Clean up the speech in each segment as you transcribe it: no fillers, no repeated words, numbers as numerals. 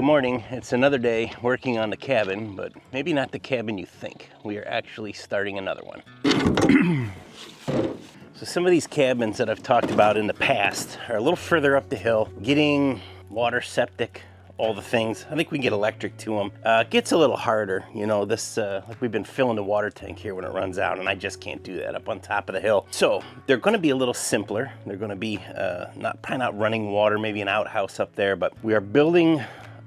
Good morning. It's another day working on the cabin, but maybe not the cabin you think. We are actually starting another one. So some of these cabins that I've talked about in the past are a little further up the hill, getting water, septic, all the things. I think we can get electric to them. It gets a little harder, you know, like we've been filling the water tank here when it runs out, and I just can't do that up on top of the hill. So they're going to be a little simpler. They're going to be probably not running water, maybe an outhouse up there, but we are building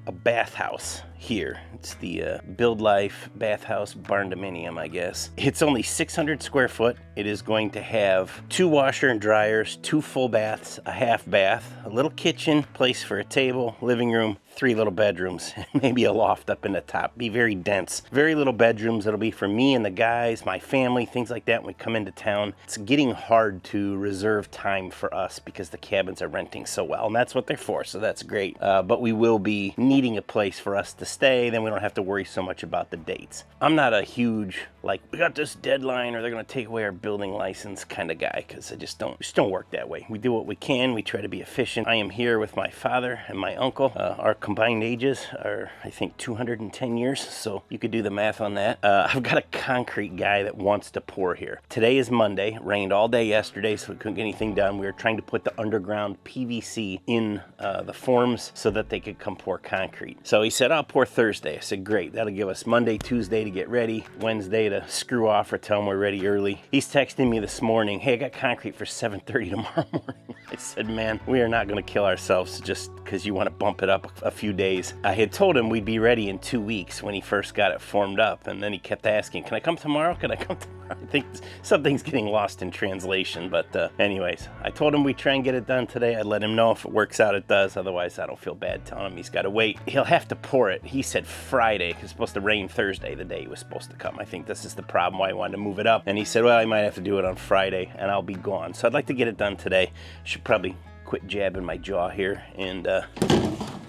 a bathhouse here. It's the Build Life Bathhouse Barndominium, I guess. It's only 600 square foot. It is going to have 2 washer and dryers, 2 full baths, a half bath, a little kitchen, place for a table, living room, 3 little bedrooms, maybe a loft up in the top. Be very dense. Very little bedrooms. It'll be for me and the guys, my family, things like that when we come into town. It's getting hard to reserve time for us because the cabins are renting so well, and that's what they're for, so that's great. But we will be needing a place for us to stay, then we don't have to worry so much about the dates. I'm not a huge, like, we got this deadline or they're gonna take away our building license kind of guy, because I just don't work that way. We do what we can. We try to be efficient. I am here with my father and my uncle. Our combined ages are, I think, 210 years, so you could do the math on that. I've got a concrete guy that wants to pour here. Today is Monday. It rained all day yesterday, so we couldn't get anything done. We were trying to put the underground PVC in the forms so that they could come pour concrete. So he said, I'll pour Thursday. I said, great. That'll give us Monday, Tuesday to get ready, Wednesday to screw off or tell him we're ready early. He's texting me this morning, hey, I got concrete for 7:30 tomorrow morning. I said, man, we are not going to kill ourselves just because you want to bump it up a few days. I had told him we'd be ready in 2 weeks when he first got it formed up, and then he kept asking, can I come tomorrow? Can I come tomorrow? I think something's getting lost in translation, but anyways, I told him we'd try and get it done today. I'd let him know if it works out, it does. Otherwise, I don't feel bad telling him he's got to wait. He'll have to pour it. He said Friday, because it's supposed to rain Thursday, the day he was supposed to come. I think this is the problem why he wanted to move it up. And he said, well, I might have to do it on Friday, and I'll be gone. So I'd like to get it done today. Should probably quit jabbing my jaw here and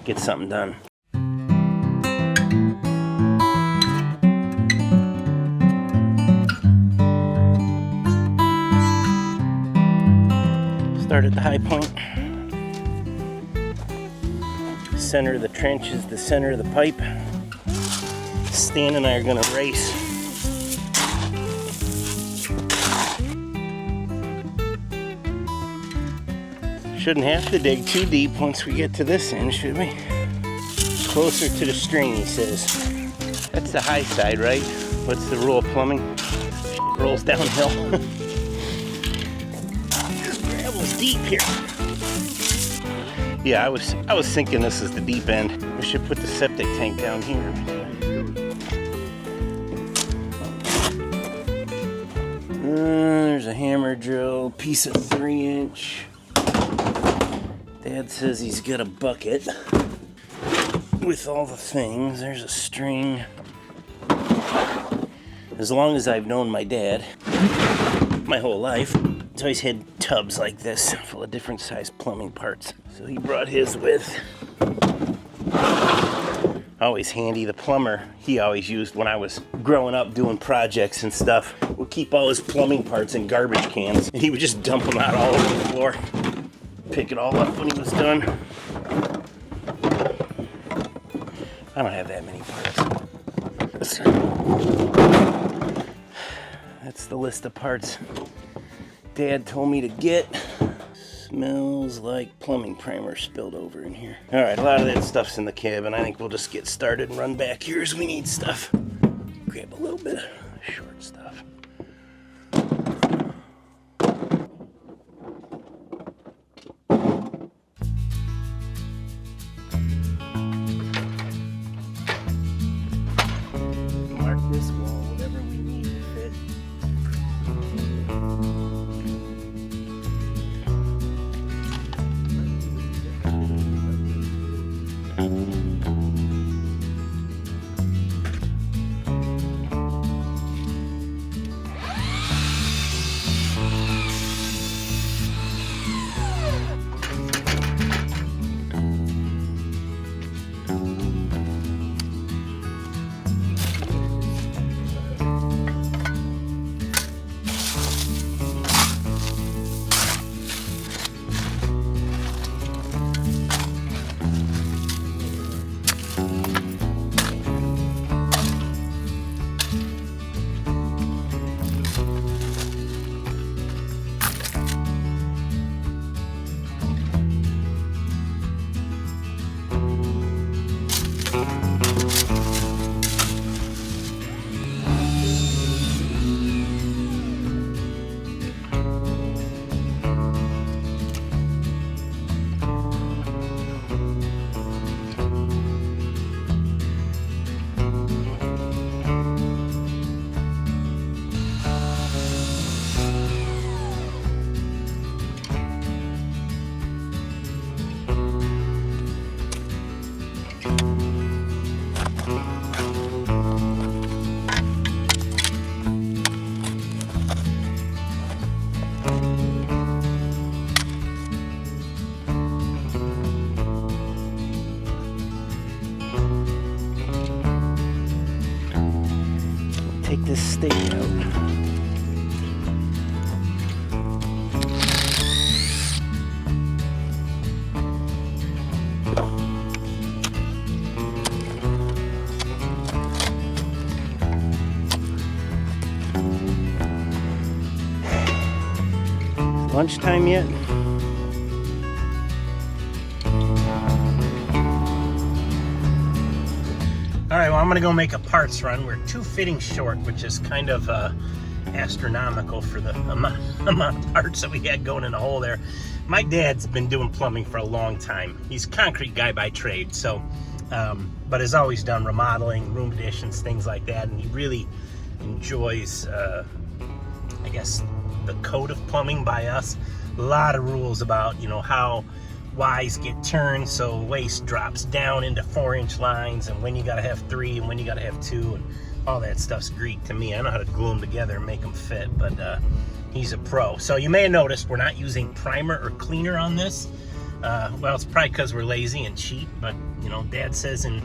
get something done. Start at the high point. Center of the trench is the center of the pipe. Stan and I are gonna race. Shouldn't have to dig too deep once we get to this end, should we? Closer to the string, he says. That's the high side, right? What's the rule of plumbing? It rolls downhill. Gravel's deep here. Yeah, I was thinking this is the deep end. We should put the septic tank down here. There's a hammer drill, piece of 3-inch. Dad says he's got a bucket with all the things. There's a string. As long as I've known my dad, my whole life, he's always had tubs like this full of different size plumbing parts. So he brought his with. Always handy. The plumber he always used when I was growing up doing projects and stuff would keep all his plumbing parts in garbage cans, and he would just dump them out all over the floor. Pick it all up when he was done. I don't have that many parts. That's the list of parts Dad told me to get. Smells like plumbing primer spilled over in here. All right, a lot of that stuff's in the cabin. I think we'll just get started and run back here as we need stuff. Grab a little bit of short stuff. This wall, whatever we need to fit. Lunchtime yet? All right, well, I'm gonna go make a parts run. We're 2 fittings short, which is kind of astronomical for the amount of parts that we had going in the hole there. My dad's been doing plumbing for a long time. He's a concrete guy by trade, so, but has always done remodeling, room additions, things like that, and he really enjoys, I guess, the code of plumbing by us. A lot of rules about, you know, how Y's get turned so waste drops down into 4-inch lines, and when you gotta have 3 and when you gotta have 2, and all that stuff's Greek to me. I know how to glue them together and make them fit, but he's a pro. So you may have noticed we're not using primer or cleaner on this. Well, it's probably because we're lazy and cheap, but you know, Dad says in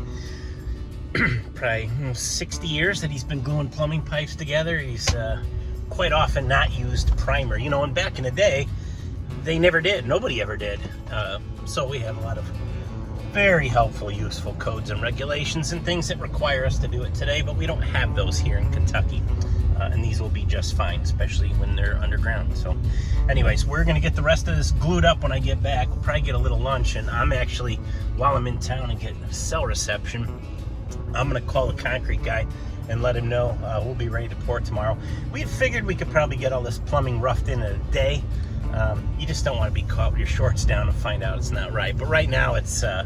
probably 60 years that he's been gluing plumbing pipes together, he's quite often not used primer. You know, and back in the day, they never did. Nobody ever did. So we have a lot of very helpful, useful codes and regulations and things that require us to do it today, but we don't have those here in Kentucky. And these will be just fine, especially when they're underground. So anyways, we're gonna get the rest of this glued up when I get back. We'll probably get a little lunch, and I'm actually, while I'm in town and getting a cell reception, I'm gonna call the concrete guy and let him know we'll be ready to pour tomorrow. We had figured we could probably get all this plumbing roughed in a day. You just don't want to be caught with your shorts down and find out it's not right. But right now it's, I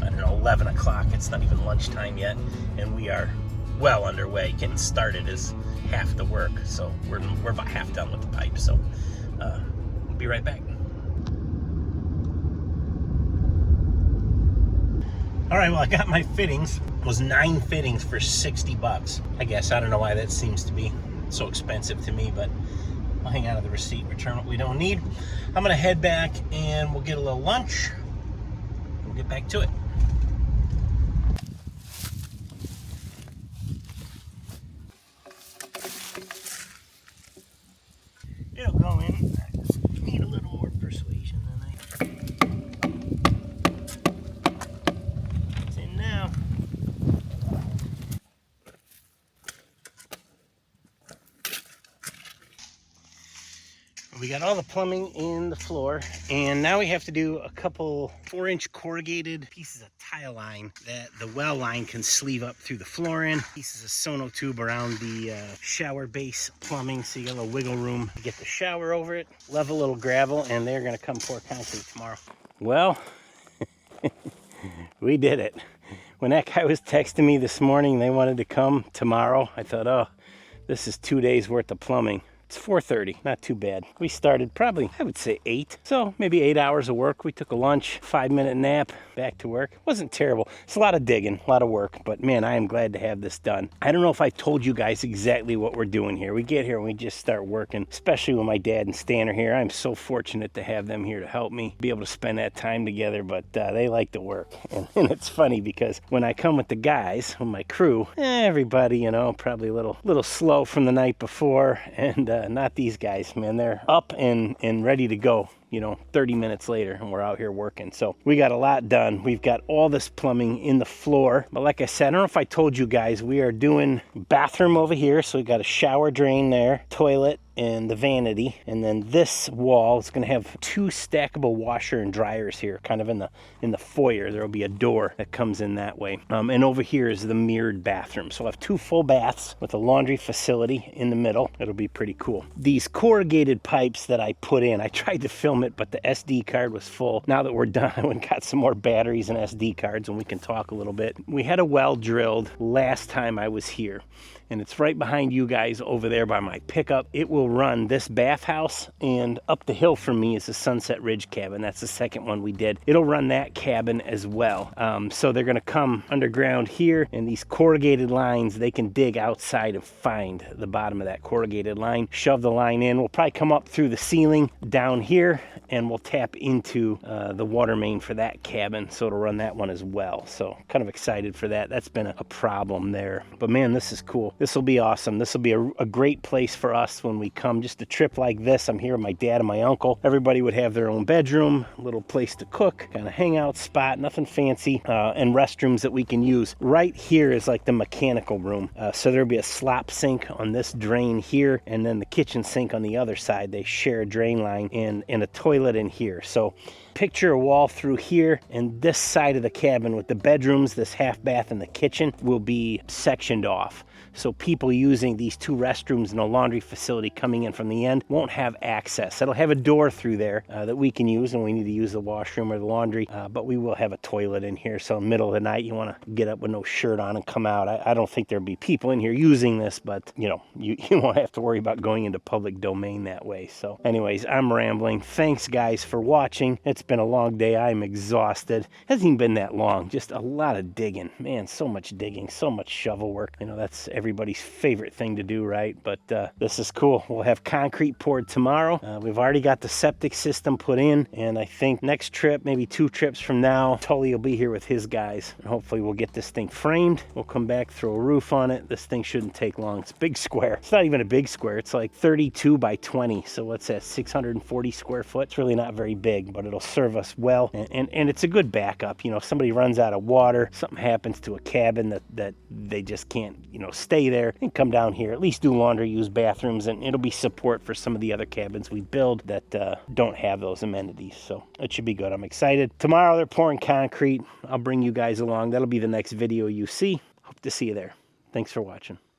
don't know, 11 o'clock. It's not even lunchtime yet, and we are well underway. Getting started is half the work, so we're about half done with the pipe. So we'll be right back. All right, well, I got my fittings. It was 9 fittings for $60. I guess, I don't know why that seems to be so expensive to me, but I'll hang out of the receipt, return what we don't need. I'm gonna head back and we'll get a little lunch. We'll get back to it. It'll go in. I just need a little more persuasion than it's in now. We got all the plumbing in the floor, and now we have to do a couple 4-inch corrugated pieces of tile line that the well line can sleeve up through the flooring. Pieces of sono tube around the shower base plumbing, so you got a little wiggle room to get the shower over it. Level little gravel, and they're gonna come pour concrete tomorrow. Well, we did it. When that guy was texting me this morning, they wanted to come tomorrow, I thought, oh, this is 2 days worth of plumbing. It's 4:30, not too bad. We started probably, I would say 8. So maybe 8 hours of work. We took a lunch, 5-minute nap, back to work. Wasn't terrible. It's a lot of digging, a lot of work, but man, I am glad to have this done. I don't know if I told you guys exactly what we're doing here. We get here and we just start working, especially when my dad and Stan are here. I'm so fortunate to have them here to help me be able to spend that time together, but they like to work. And it's funny because when I come with the guys, with my crew, everybody, you know, probably a little slow from the night before, and not these guys, man. They're up and ready to go, you know, 30 minutes later, and we're out here working. So we got a lot done. We've got all this plumbing in the floor, but like I said, I don't know if I told you guys, we are doing bathroom over here. So we got a shower drain there, toilet, and the vanity, and then this wall is going to have 2 stackable washer and dryers here, kind of in the foyer. There will be a door that comes in that way, and over here is the mirrored bathroom. So I'll have 2 full baths with a laundry facility in the middle. It'll be pretty cool. These corrugated pipes that I put in, I tried to film it, but the SD card was full. Now that we're done, I went and got some more batteries and SD cards, and we can talk a little bit. We had a well drilled last time I was here, and it's right behind you guys over there by my pickup. It will run this bathhouse, and up the hill from me is the Sunset Ridge cabin. That's the second one we did. It'll run that cabin as well. So they're gonna come underground here, and these corrugated lines, they can dig outside and find the bottom of that corrugated line, shove the line in. We'll probably come up through the ceiling down here and we'll tap into the water main for that cabin, so it'll run that one as well. So kind of excited for that. That's been a problem there. But man, this is cool. This will be awesome. This will be a great place for us when we come. Just a trip like this. I'm here with my dad and my uncle. Everybody would have their own bedroom, a little place to cook, kind of hangout spot, nothing fancy, and restrooms that we can use. Right here is like the mechanical room. So there'll be a slop sink on this drain here, and then the kitchen sink on the other side. They share a drain line and a toilet in here. So picture a wall through here, and this side of the cabin with the bedrooms, this half bath and the kitchen will be sectioned off. So people using these two restrooms and a laundry facility coming in from the end won't have access. It'll have a door through there that we can use when we need to use the washroom or the laundry, but we will have a toilet in here. So in the middle of the night, you want to get up with no shirt on and come out. I don't think there'll be people in here using this, but you know, you won't have to worry about going into public domain that way. So anyways, I'm rambling. Thanks guys for watching. It's been a long day. I'm exhausted. Hasn't even been that long. Just a lot of digging. Man, so much digging, so much shovel work. You know, that's everybody's favorite thing to do, right? But this is cool. We'll have concrete poured tomorrow. We've already got the septic system put in, and I think next trip, maybe 2 trips from now, Tully will be here with his guys, and hopefully we'll get this thing framed. We'll come back, throw a roof on it. This thing shouldn't take long. It's a big square. It's not even a big square. It's like 32 by 20. So what's that, 640 square foot? It's really not very big, but it'll serve us well, and it's a good backup. You know, if somebody runs out of water, something happens to a cabin that they just can't, you know, stay there, and come down here, at least do laundry, use bathrooms, and it'll be support for some of the other cabins we build that don't have those amenities. So it should be good. I'm excited. Tomorrow they're pouring concrete. I'll bring you guys along. That'll be the next video you see. Hope to see you there. Thanks for watching.